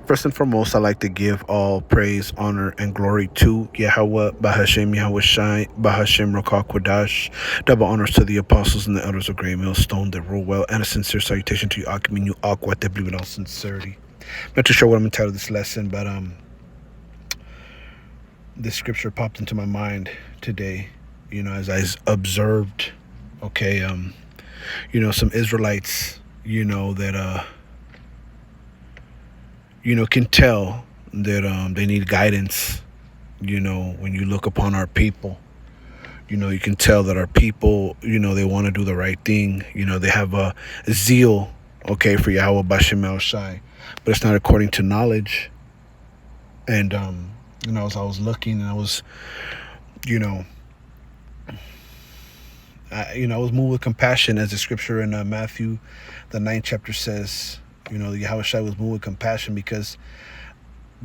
First and foremost, I like to give all praise, honor, and glory to Yahweh, Bahashem Yahweh Shai, Bahashem Rokah Kodash. Double honors to the apostles and the elders of Great Millstone that rule well, and a sincere salutation to you, Akim, you Aqua, that believe in all sincerity. Not too sure what I'm entitled this lesson, but this scripture popped into my mind today. As I observed, okay, some Israelites, that can tell that they need guidance. When you look upon our people, you can tell that our people, they want to do the right thing. They have a zeal, okay, for Yahweh Bashem El Shai, but it's not according to knowledge. And, as I was looking, and I was, you know, I was moved with compassion, as the scripture in Matthew, the 9th chapter says. Yahweh Shai was moved with compassion because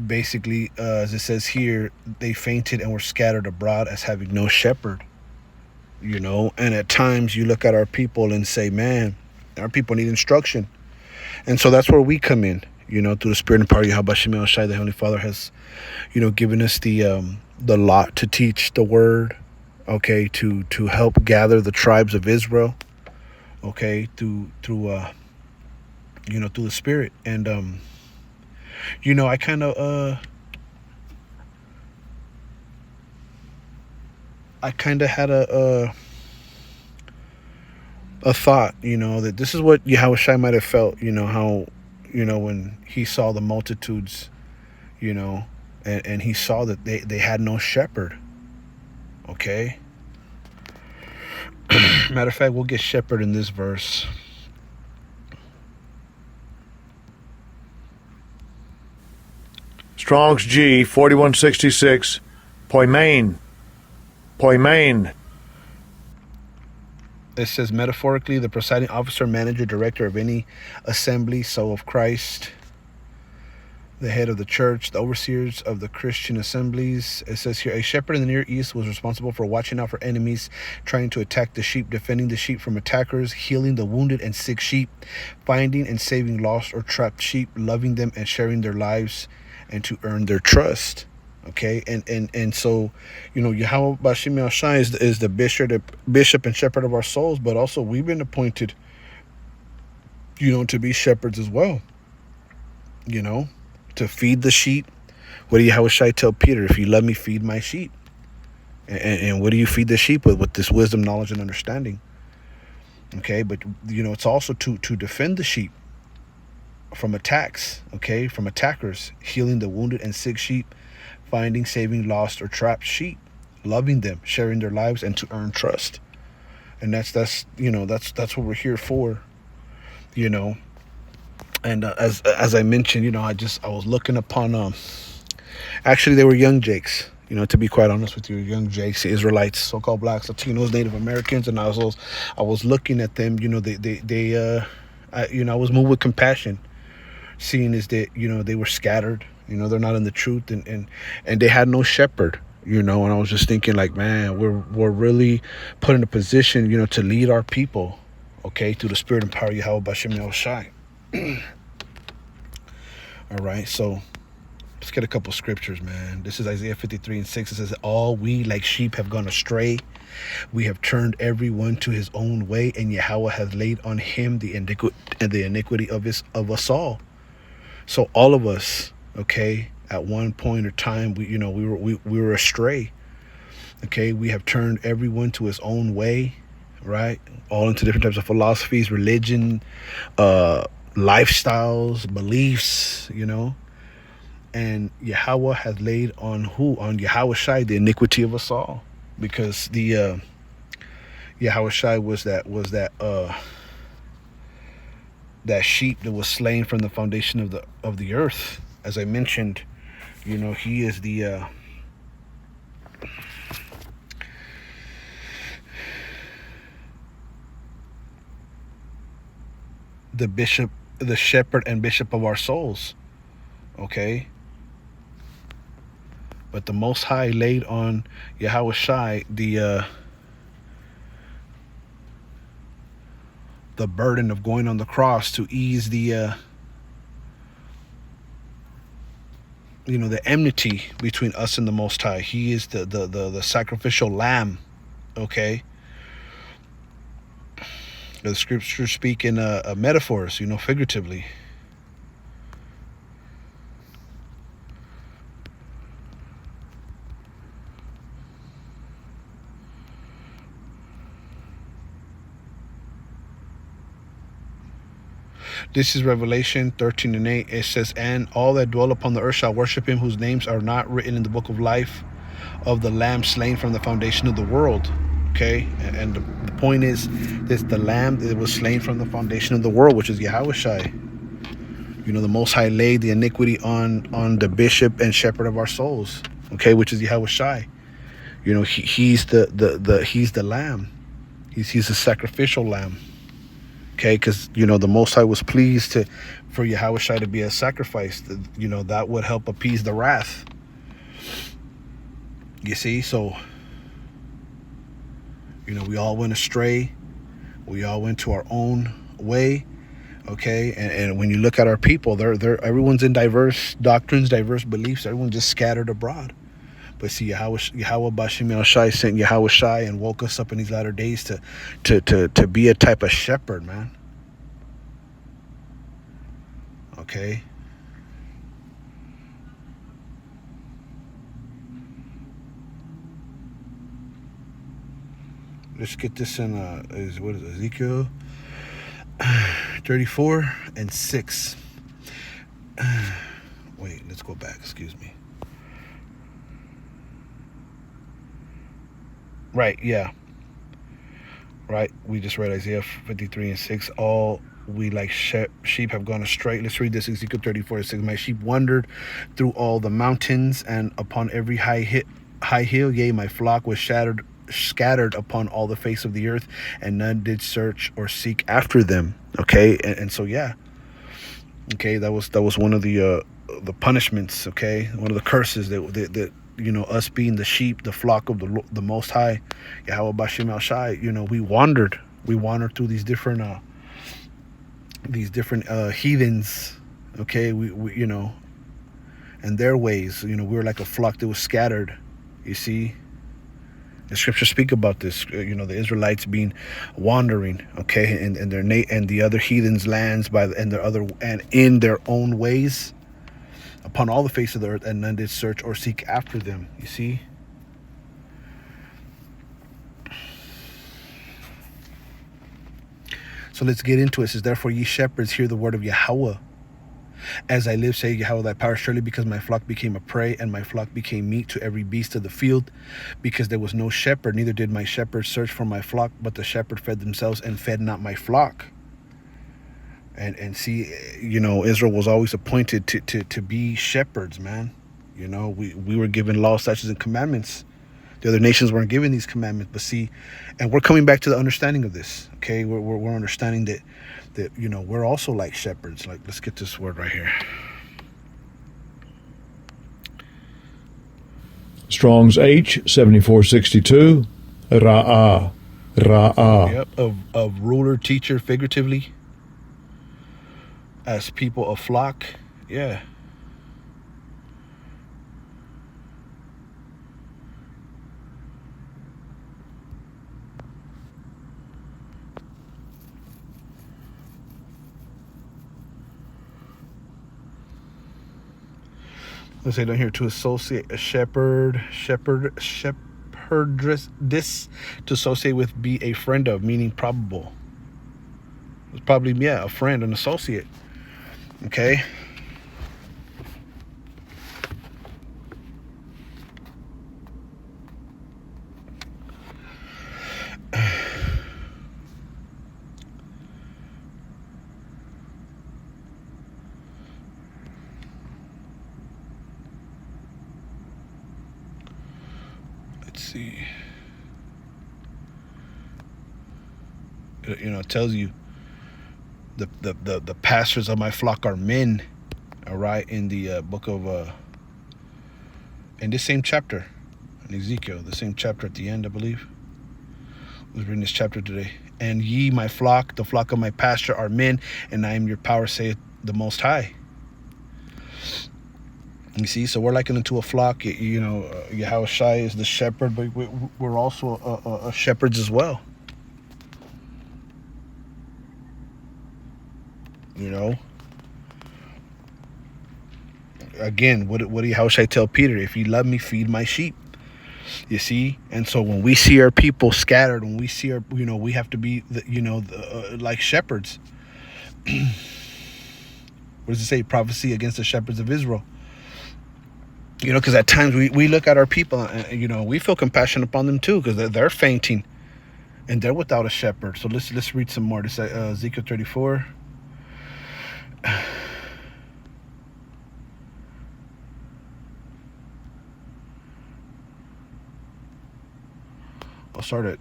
basically, as it says here, they fainted and were scattered abroad as having no shepherd. And at times you look at our people and say, man, our people need instruction. And so that's where we come in, through the spirit and power of Yahweh Shemel Shai. The Heavenly Father has, given us the lot to teach the word, okay, to help gather the tribes of Israel, okay, through the spirit. And I kind of had a thought, that this is what Yahweh Shai might have felt, how, when he saw the multitudes, and he saw that they had no shepherd. Okay. Matter of fact, we'll get shepherd in this verse. Strong's G 4166. Poimain. It says, metaphorically, the presiding officer, manager, director of any assembly, so of Christ, the head of the church, the overseers of the Christian assemblies. It says here, a shepherd in the Near East was responsible for watching out for enemies trying to attack the sheep, defending the sheep from attackers, healing the wounded and sick sheep, finding and saving lost or trapped sheep, loving them and sharing their lives, and to earn their trust. Okay, and so, Yahweh Bashem El Shai is the bishop and shepherd of our souls, but also we've been appointed, to be shepherds as well, to feed the sheep. What do Yahweh Shai tell Peter? If you love me, feed my sheep. And what do you feed the sheep with? With this wisdom, knowledge, and understanding. Okay, but it's also to defend the sheep from attacks, okay, from attackers, healing the wounded and sick sheep, finding, saving lost or trapped sheep, loving them, sharing their lives, and to earn trust. And that's what we're here for, And as I mentioned, I was looking upon actually they were young Jakes. To be quite honest with you, young Jakes, Israelites, so-called blacks, Latinos, Native Americans, and I was looking at them. I was moved with compassion, seeing is that they were scattered. They're not in the truth, and they had no shepherd. And I was just thinking, like, man, we're really put in a position, to lead our people, okay, through the spirit and power of Yahweh Bashem El Shai. All right, so let's get a couple scriptures, man. This is Isaiah 53:6. It says, all we like sheep have gone astray. We have turned everyone to his own way, and Yahweh has laid on him the iniquity of us all. So all of us, okay, at one point or time, we were astray. Okay, we have turned everyone to his own way, right? All into different types of philosophies, religion, lifestyles, beliefs, and Yahweh has laid on Yahweh Shai the iniquity of us all, because the Yahweh Shai was that sheep that was slain from the foundation of the earth. As I mentioned, he is the bishop, the shepherd and bishop of our souls. Okay, but the Most High laid on Yahweh Shai the burden of going on the cross to ease the the enmity between us and the Most High. He is the sacrificial lamb. Okay. The scriptures speak in metaphors, figuratively. This is Revelation 13:8. It says, "And all that dwell upon the earth shall worship him, whose names are not written in the book of life of the Lamb slain from the foundation of the world." Okay, and the point is, this the Lamb that was slain from the foundation of the world, which is Yahushai. The Most High laid the iniquity on the bishop and shepherd of our souls. Okay, which is Yahushai. He's the Lamb. He's a sacrificial lamb. Okay, because the Most High was pleased for Yahushua to be a sacrifice. That would help appease the wrath. You see, so we all went astray. We all went to our own way. Okay, and when you look at our people, everyone's in diverse doctrines, diverse beliefs. Everyone's just scattered abroad. But see, Yahweh Bashim El Shai sent Yahushai and woke us up in these latter days to be a type of shepherd, man. Okay. Let's get this in what is it, Ezekiel 34:6. Wait, let's go back. Excuse me. Right, yeah. Right, we just read Isaiah 53:6. All we like sheep have gone astray. Let's read this, Ezekiel 34:6. My sheep wandered through all the mountains and upon every high hill. Yea, my flock was scattered upon all the face of the earth, and none did search or seek after them. Okay, and so yeah. Okay, that was one of the punishments. Okay, one of the curses that us being the sheep, the flock of the Most High, Yahweh Bashim El Shai, we wandered through these different heathens, okay, we and their ways, we were like a flock that was scattered. You see, the scriptures speak about this, the Israelites being wandering, okay, and their and the other heathens' lands and in their own ways, upon all the face of the earth, and none did search or seek after them. You see? So let's get into it. It says, therefore, ye shepherds, hear the word of Yahweh. As I live, say Yahweh thy power, surely because my flock became a prey, and my flock became meat to every beast of the field, because there was no shepherd, neither did my shepherds search for my flock, but the shepherd fed themselves and fed not my flock. And see, Israel was always appointed to be shepherds, man. We were given laws, statutes, and commandments. The other nations weren't given these commandments. But see, and we're coming back to the understanding of this. Okay, we're understanding that we're also like shepherds. Like, let's get this word right here. Strong's H7462. Ra'ah. Yep, of ruler, teacher, figuratively. As people, a flock, yeah. Let's say down here, to associate a shepherdess, to associate with, be a friend of, meaning probable. It's probably, a friend, an associate. Okay. Let's see. It tells you the pastors of my flock are men. All right, in the book of in this same chapter, in Ezekiel, the same chapter at the end, I believe. I was reading this chapter today. And ye, my flock, the flock of my pasture, are men, and I am your power, saith the Most High. You see, so we're likened into a flock. Yahushua is the shepherd, but we're also shepherds as well. You know, again, what did Yahushua tell Peter? If you love me, feed my sheep. You see, and so when we see our people scattered, when we see our, we have to be, like shepherds. What does it say? Prophecy against the shepherds of Israel. Because at times we look at our people and, we feel compassion upon them too, because they're fainting and they're without a shepherd. So let's read some more. This Ezekiel 34. I'll start at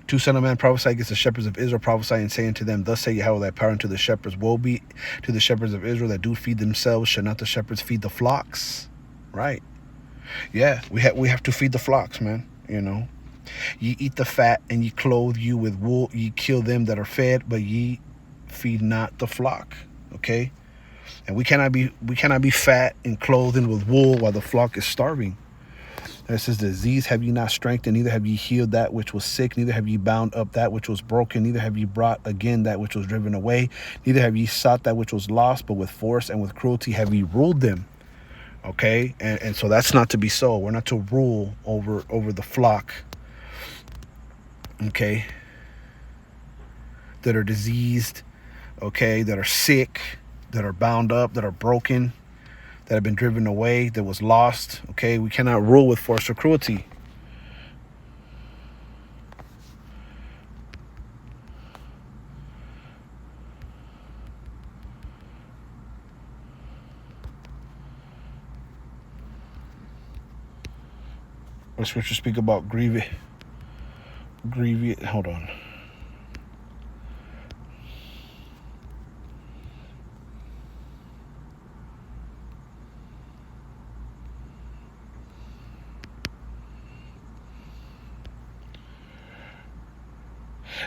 2 Son of man, prophesy against the shepherds of Israel, prophesy and say unto them, thus say Yahweh thy power unto the shepherds. Woe be to the shepherds of Israel that do feed themselves. Shall not the shepherds feed the flocks? Right. Yeah, we have to feed the flocks, man. Ye eat the fat, and ye clothe you with wool. Ye kill them that are fed, but ye feed not the flock. Okay? And we cannot be fat and clothed with wool while the flock is starving. It says, disease have ye not strengthened, neither have ye healed that which was sick, neither have ye bound up that which was broken, neither have ye brought again that which was driven away, neither have ye sought that which was lost, but with force and with cruelty have ye ruled them. Okay? And so that's not to be so. We're not to rule over the flock. Okay? That are diseased, okay, that are sick, that are bound up, that are broken, that have been driven away, that was lost. Okay, we cannot rule with force or cruelty. What scripture speak about grievous? Hold on.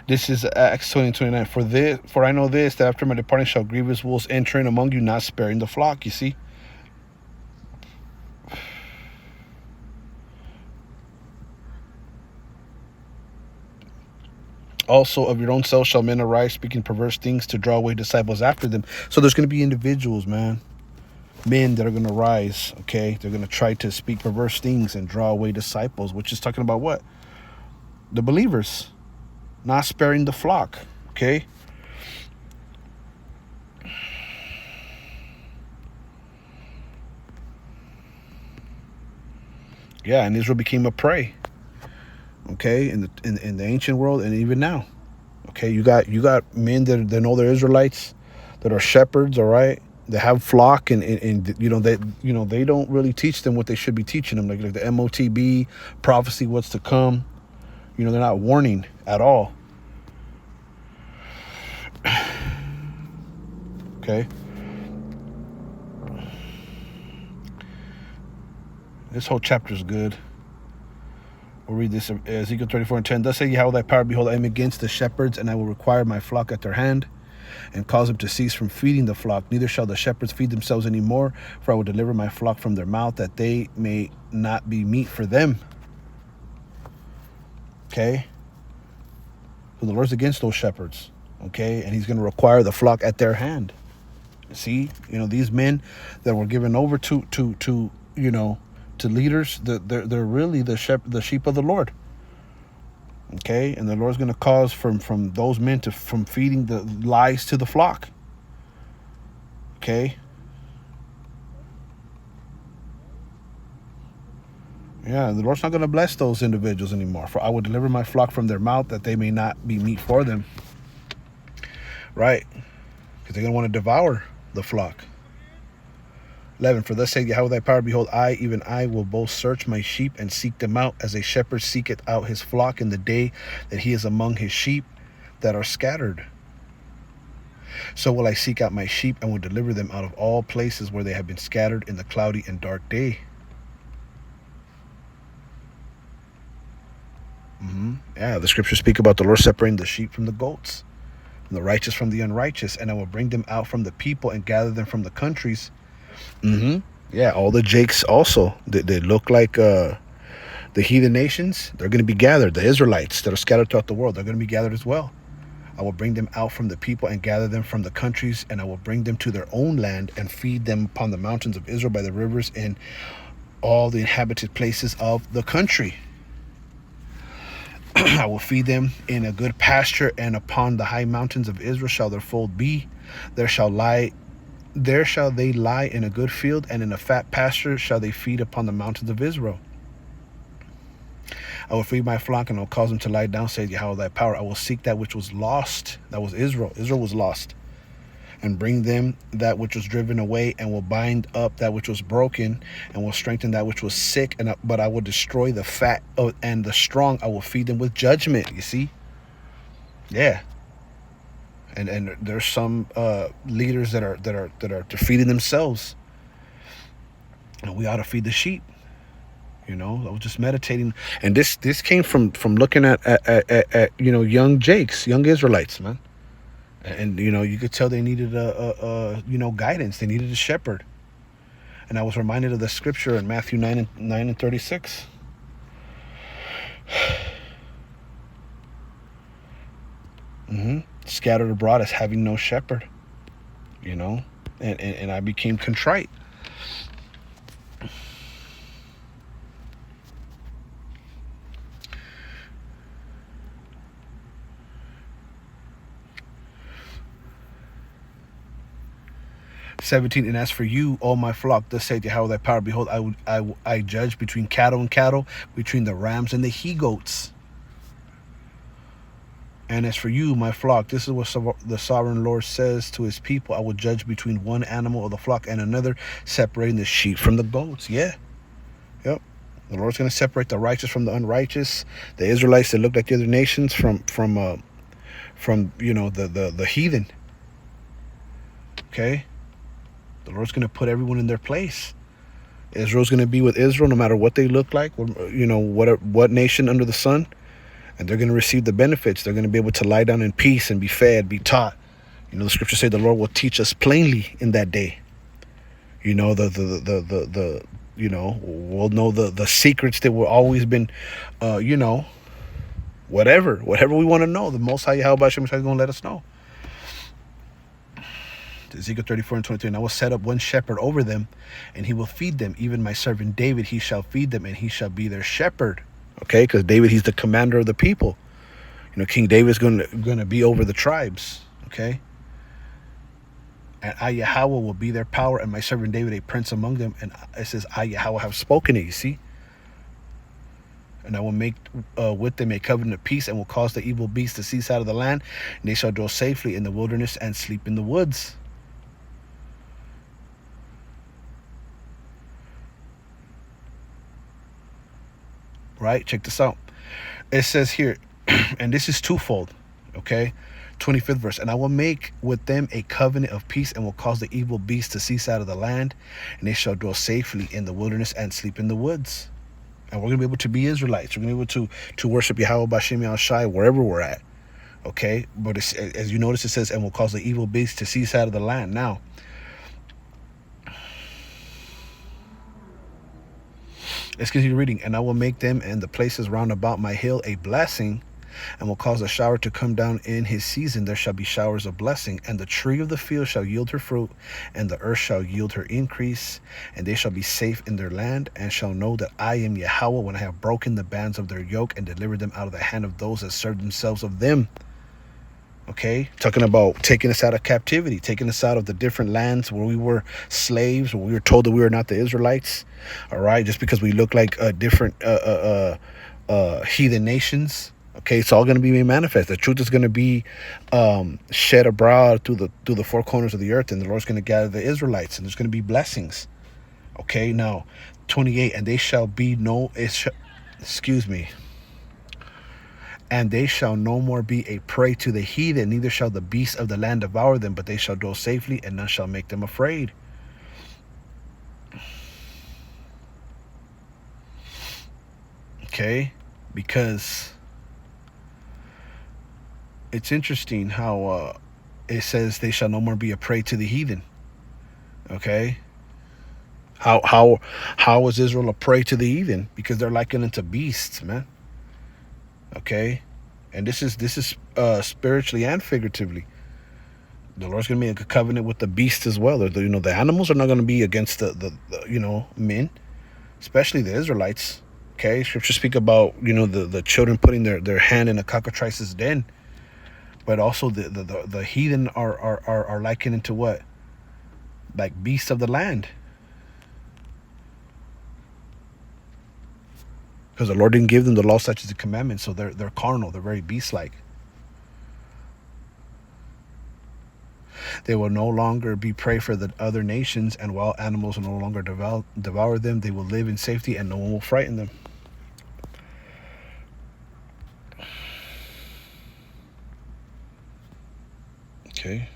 This is Acts 20:29. For I know this, that after my departing shall grievous wolves enter in among you, not sparing the flock. You see? Also of your own self shall men arise, speaking perverse things to draw away disciples after them. So there's going to be individuals, man. Men that are going to rise, okay? They're going to try to speak perverse things and draw away disciples, which is talking about what? The believers. Not sparing the flock, okay? Yeah, and Israel became a prey, okay, in the ancient world and even now, okay? You got men that know they're Israelites, that are shepherds, all right? They have flock, and they don't really teach them what they should be teaching them, like the MOTB, prophecy, what's to come. They're not warning at all. Okay. This whole chapter is good. We'll read this, Ezekiel 34:10. Thus say Yahweh thy power, behold, I am against the shepherds, and I will require my flock at their hand, and cause them to cease from feeding the flock. Neither shall the shepherds feed themselves any more, for I will deliver my flock from their mouth, that they may not be meat for them. Okay? So the Lord's against those shepherds. Okay? And he's going to require the flock at their hand. See? These men that were given over to leaders, they're really the sheep of the Lord. Okay? And the Lord's going to cause from those men from feeding the lies to the flock. Okay? Yeah, the Lord's not going to bless those individuals anymore. For I will deliver my flock from their mouth, that they may not be meat for them. Right? Because they're going to want to devour the flock. 11. For thus saith Yahweh thy power, behold, I, even I, will both search my sheep and seek them out, as a shepherd seeketh out his flock in the day that he is among his sheep that are scattered. So will I seek out my sheep, and will deliver them out of all places where they have been scattered in the cloudy and dark day. Yeah, the scriptures speak about the Lord separating the sheep from the goats. the righteous from the unrighteous, and I will bring them out from the people and gather them from the countries. Mm-hmm. Yeah, all the Jakes also. They look like the heathen nations. They're going to be gathered. The Israelites that are scattered throughout the world, they're going to be gathered as well. I will bring them out from the people and gather them from the countries, and I will bring them to their own land and feed them upon the mountains of Israel by the rivers and all the inhabited places of the country. I will feed them in a good pasture, and upon the high mountains of Israel shall their fold be. There shall they lie in a good field, and in a fat pasture shall they feed upon the mountains of Israel. I will feed my flock, and I will cause them to lie down, saith Yahweh thy power. I will seek that which was lost. That was Israel. Israel was lost. And bring them that which was driven away, and will bind up that which was broken, and will strengthen that which was sick. But I will destroy the fat and the strong. I will feed them with judgment. You see? Yeah. And there's some leaders that are defeating themselves. And we ought to feed the sheep. I was just meditating, and this came from looking at young Jakes, young Israelites, man. And you could tell they needed a guidance. They needed a shepherd. And I was reminded of the scripture in Matthew 9:36. Scattered abroad as having no shepherd. And I became contrite. 17, and as for you, O my flock, thus saith Yahweh thy power, behold, I judge between cattle and cattle, between the rams and the he-goats. And as for you, my flock, this is what the sovereign Lord says to his people: I will judge between one animal of the flock and another, separating the sheep from the goats. Yeah. Yep. The Lord's going to separate the righteous from the unrighteous, the Israelites that look like the other nations from the heathen. Okay. The Lord's going to put everyone in their place. Israel's going to be with Israel no matter what they look like, what nation under the sun. And they're going to receive the benefits. They're going to be able to lie down in peace and be fed, be taught. The scriptures say the Lord will teach us plainly in that day. We'll know the secrets that were always been, whatever we want to know. The Most High Yahweh Hashem is going to let us know. Ezekiel 34:23, and I will set up one shepherd over them, and he will feed them. Even my servant David, he shall feed them, and he shall be their shepherd. Okay, because David, he's the commander of the people. King David is going to be over the tribes. Okay, and I Yahweh will be their power, and my servant David a prince among them. And it says, I Yahweh have spoken it. You see. And I will make with them a covenant of peace, and will cause the evil beasts to cease out of the land, and they shall dwell safely in the wilderness and sleep in the woods. Right? Check this out. It says here, and this is twofold, okay? 25th verse. And I will make with them a covenant of peace, and will cause the evil beasts to cease out of the land, and they shall dwell safely in the wilderness and sleep in the woods. And we're going to be able to be Israelites. We're going to be able to worship Yahweh B'Shem Yahushai wherever we're at, okay? But as you notice, it says, and will cause the evil beasts to cease out of the land. Now, let's continue reading. And I will make them and the places round about my hill a blessing, and will cause a shower to come down in his season. There shall be showers of blessing, and the tree of the field shall yield her fruit, and the earth shall yield her increase, and they shall be safe in their land, and shall know that I am Yahweh when I have broken the bands of their yoke and delivered them out of the hand of those that serve themselves of them. Okay, talking about taking us out of captivity, taking us out of the different lands where we were slaves, where we were told that we were not the Israelites. All right, just because we look like different heathen nations. Okay, it's all going to be made manifest. The truth is going to be shed abroad through the four corners of the earth, and the Lord's going to gather the Israelites, and there's going to be blessings. Okay, now 28, and they shall be and they shall no more be a prey to the heathen, neither shall the beasts of the land devour them, but they shall dwell safely, and none shall make them afraid. Okay, because it's interesting how it says they shall no more be a prey to the heathen. Okay, how was Israel a prey to the heathen? Because they're likened unto beasts, man. Okay, and this is spiritually and figuratively. The Lord's gonna make a covenant with the beast as well. The animals are not gonna be against the men, especially the Israelites. Okay, scriptures speak about the children putting their hand in a cockatrice's den, but also the heathen are likened into what? Like beasts of the land. Because the Lord didn't give them the law, such as the commandments, so they're carnal, they're very beast-like. They will no longer be prey for the other nations, and wild animals will no longer devour them. They will live in safety, and no one will frighten them. Okay.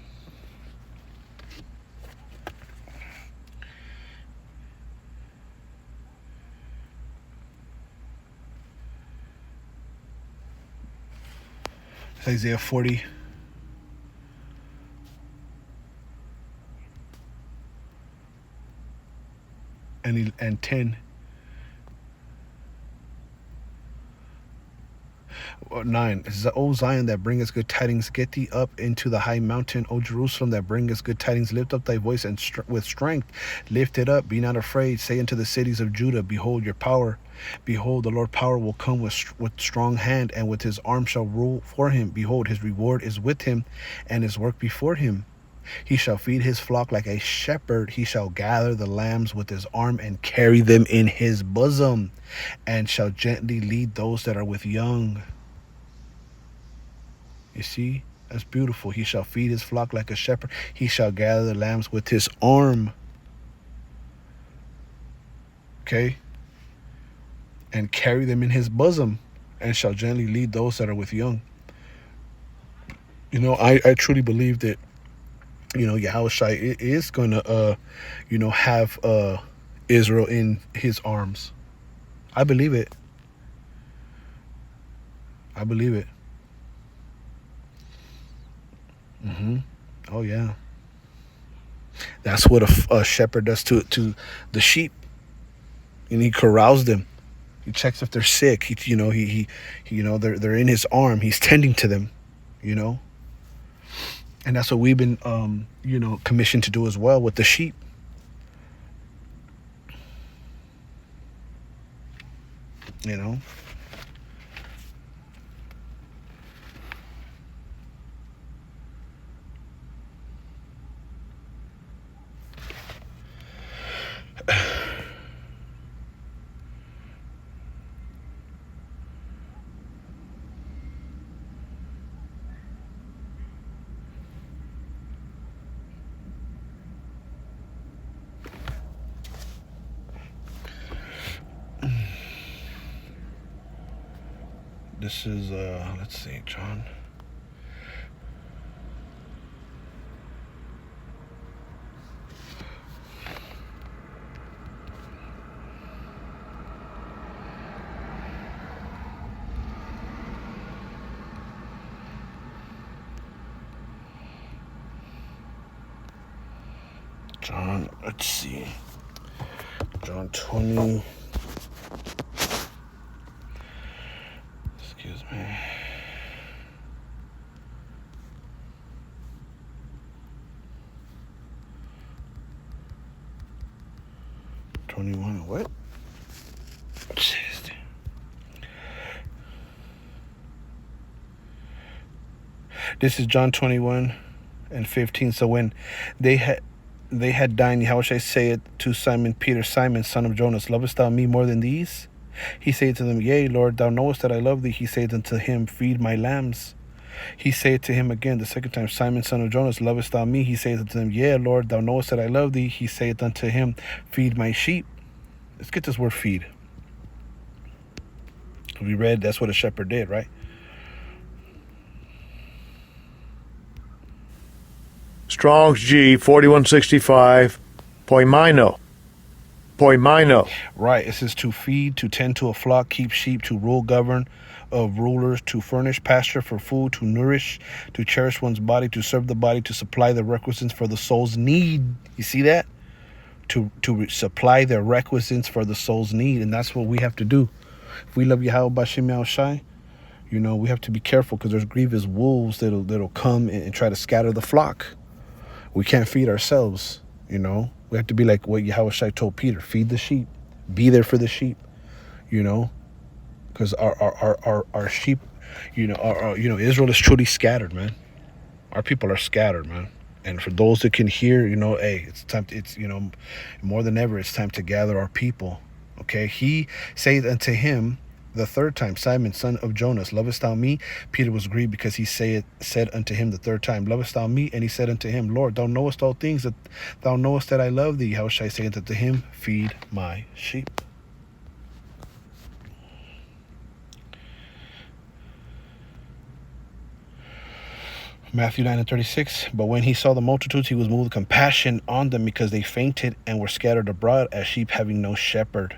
It's Isaiah 40. And 10. 9. It says, O Zion, that bringest good tidings, get thee up into the high mountain. O Jerusalem, that bringest good tidings, lift up thy voice and with strength. Lift it up, be not afraid. Say unto the cities of Judah, behold your power. Behold, the Lord power will come with strong hand, and with his arm shall rule for him. Behold, his reward is with him, and his work before him. He shall feed his flock like a shepherd. He shall gather the lambs with his arm and carry them in his bosom, and shall gently lead those that are with young. You see, that's beautiful. He shall feed his flock like a shepherd. He shall gather the lambs with his arm. Okay? And carry them in his bosom, and shall gently lead those that are with young. I truly believe that Yahushua is going to, have Israel in his arms. I believe it. I believe it. Oh, yeah. That's what a shepherd does to the sheep. And he corrals them. He checks if they're sick. They're in his arm. He's tending to them, And that's what we've been, commissioned to do as well with the sheep. This is, let's see, John. John, let's see. John 20. Excuse me. What? Jeez. This is John 21 and 15. So when they had dined, Yahushua saith to Simon Peter, Simon, son of Jonas, lovest thou me more than these? He said to them, Yea, Lord, thou knowest that I love thee. He said unto him, Feed my lambs. He said to him again the second time, Simon, son of Jonas, lovest thou me? He said unto him, Yea, Lord, thou knowest that I love thee. He said unto him, Feed my sheep. Let's get this word feed. We read that's what a shepherd did, right? Strong's G 4165, poimino. Poimaino. Right. It says to feed, to tend to a flock, keep sheep, to rule, govern of rulers, to furnish pasture for food, to nourish, to cherish one's body, to serve the body, to supply the requisites for the soul's need. You see that? Supply the requisites for the soul's need. And that's what we have to do. If we love Yahweh Bashem Yahushai, we have to be careful because there's grievous wolves that'll come and try to scatter the flock. We can't feed ourselves, We have to be like what Yahushai told Peter, feed the sheep, be there for the sheep, because our sheep, Israel is truly scattered, man. Our people are scattered, man. And for those that can hear, hey, it's time. More than ever, it's time to gather our people. Okay, he said unto him the third time, Simon, son of Jonas, lovest thou me? Peter was grieved because he said unto him the third time, lovest thou me? And he said unto him, Lord, thou knowest all things, that thou knowest that I love thee. How shall I say unto him, feed my sheep? Matthew 9:36. But when he saw the multitudes, he was moved with compassion on them, because they fainted and were scattered abroad as sheep having no shepherd.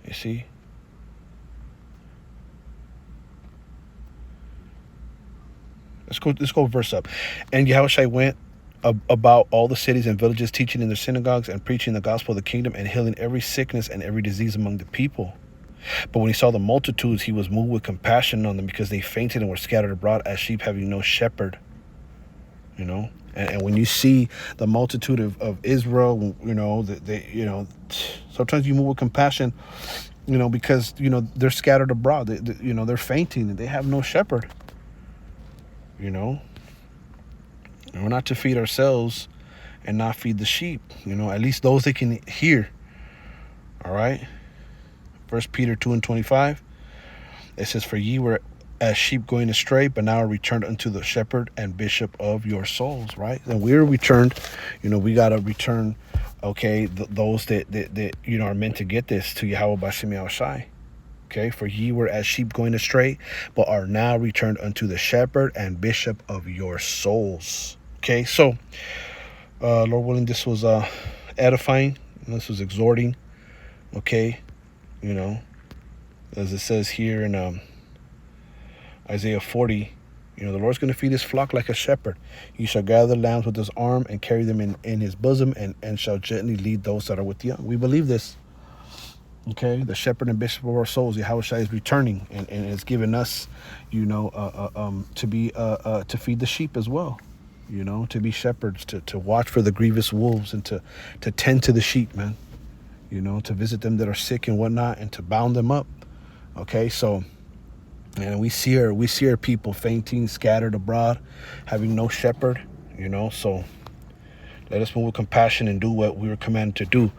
You see? Let's go verse up. And Yahushua went about all the cities and villages, teaching in their synagogues and preaching the gospel of the kingdom and healing every sickness and every disease among the people. But when he saw the multitudes, he was moved with compassion on them, because they fainted and were scattered abroad as sheep having no shepherd. And when you see the multitude of Israel, sometimes you move with compassion, because, they're scattered abroad. They're fainting and they have no shepherd. And we're not to feed ourselves and not feed the sheep, at least those that can hear. All right. 1 Peter 2:25. It says, for ye were as sheep going astray, but now are returned unto the shepherd and bishop of your souls. Right. And we're returned, we got to return. Okay. Those that are meant to get this to Yahweh Bashem Yahushai. Okay, for ye were as sheep going astray, but are now returned unto the shepherd and bishop of your souls. Okay, so, Lord willing, this was edifying. This was exhorting. Okay, as it says here in Isaiah 40, the Lord's going to feed his flock like a shepherd. He shall gather lambs with his arm and carry them in his bosom, and shall gently lead those that are with the young. We believe this. Okay, the shepherd and bishop of our souls, Yahushua, is returning, and it's given us, to be to feed the sheep as well, to be shepherds, to watch for the grievous wolves, and to tend to the sheep, man, to visit them that are sick and whatnot, and to bound them up. Okay, so, and we see our people fainting, scattered abroad, having no shepherd, so let us move with compassion and do what we were commanded to do.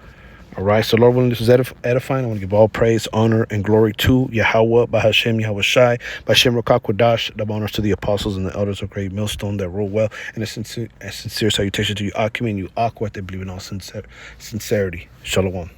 All right, so Lord willing, this was edifying. I want to give all praise, honor, and glory to Yahweh, Bahashem, Yahushai, Bahashem Rokakwadash, the honors to the apostles and the elders of Great Millstone that rule well, and a sincere salutation to you, Akim, and you, Aqua, that believe in all sincerity. Shalom.